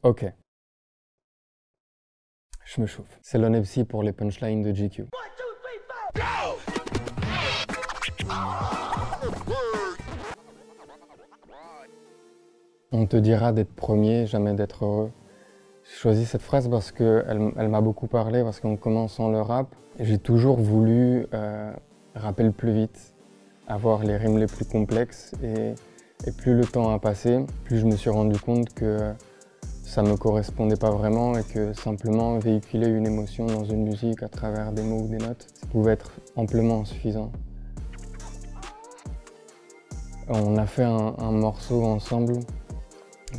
Ok, je me chauffe. C'est l'ONEPSI pour les punchlines de GQ. On te dira d'être premier, jamais d'être heureux. J'ai choisi cette phrase parce qu'elle m'a beaucoup parlé, parce qu'en commençant le rap, j'ai toujours voulu rapper le plus vite, avoir les rimes les plus complexes et plus le temps a passé, plus je me suis rendu compte que ça ne me correspondait pas vraiment et que simplement véhiculer une émotion dans une musique à travers des mots ou des notes, ça pouvait être amplement suffisant. On a fait un morceau ensemble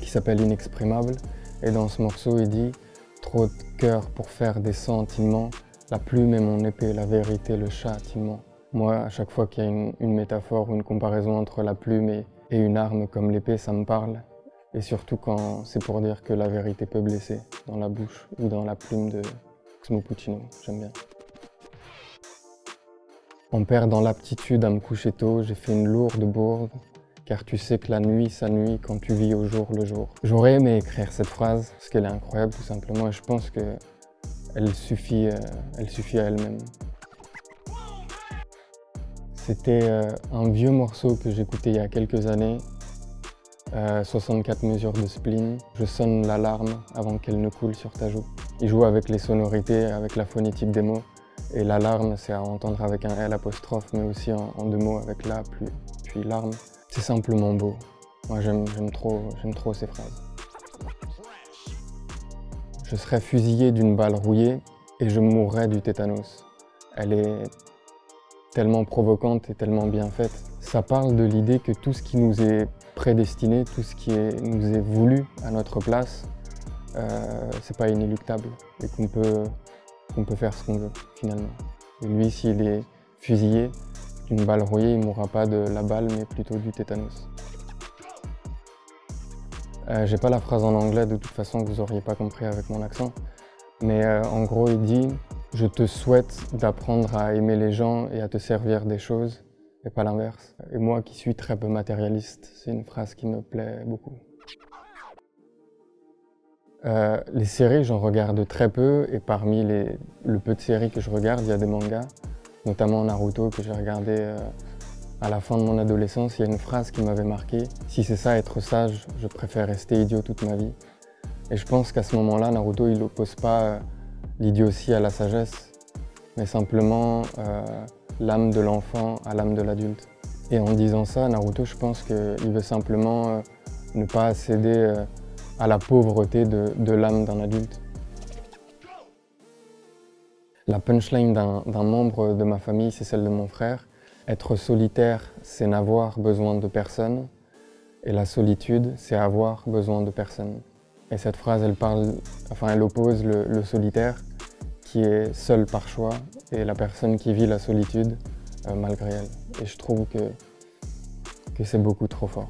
qui s'appelle Inexprimable et dans ce morceau il dit « Trop de cœur pour faire des sentiments, la plume est mon épée, la vérité le châtiment ». Moi, à chaque fois qu'il y a une métaphore ou une comparaison entre la plume et une arme comme l'épée, ça me parle. Et surtout quand c'est pour dire que la vérité peut blesser, dans la bouche ou dans la plume de Oxmo Puccino, j'aime bien. En perdant l'aptitude à me coucher tôt, j'ai fait une lourde bourde, car tu sais que la nuit, ça nuit quand tu vis au jour le jour. J'aurais aimé écrire cette phrase, parce qu'elle est incroyable tout simplement, et je pense qu'elle suffit à elle-même. C'était un vieux morceau que j'écoutais il y a quelques années, 64 mesures de spleen. Je sonne l'alarme avant qu'elle ne coule sur ta joue. Il joue avec les sonorités, avec la phonétique des mots. Et l'alarme, c'est à entendre avec un L apostrophe, mais aussi en deux mots avec la, puis l'arme. C'est simplement beau. Moi, j'aime trop ces phrases. Je serais fusillé d'une balle rouillée et je mourrais du tétanos. Elle est tellement provocante et tellement bien faite. Ça parle de l'idée que tout ce qui nous est prédestiné, tout ce qui nous est voulu à notre place, c'est pas inéluctable et qu'on peut faire ce qu'on veut finalement. Et lui, s'il est fusillé d'une balle rouillée, il ne mourra pas de la balle mais plutôt du tétanos. J'ai pas la phrase en anglais, de toute façon vous auriez pas compris avec mon accent, mais en gros il dit « Je te souhaite d'apprendre à aimer les gens et à te servir des choses » et pas l'inverse. Et moi qui suis très peu matérialiste, c'est une phrase qui me plaît beaucoup. Les séries, j'en regarde très peu et parmi le peu de séries que je regarde, il y a des mangas, notamment Naruto que j'ai regardé à la fin de mon adolescence. Il y a une phrase qui m'avait marqué « Si c'est ça être sage, je préfère rester idiot toute ma vie ». Et je pense qu'à ce moment-là, Naruto il oppose pas l'idiotie à la sagesse, mais simplement l'âme de l'enfant à l'âme de l'adulte. Et en disant ça, Naruto, je pense qu'il veut simplement ne pas céder à la pauvreté de l'âme d'un adulte. La punchline d'un membre de ma famille, c'est celle de mon frère. Être solitaire, c'est n'avoir besoin de personne. Et la solitude, c'est avoir besoin de personne. Et cette phrase, elle oppose le solitaire, qui est seul par choix, et la personne qui vit la solitude malgré elle. Et je trouve que c'est beaucoup trop fort.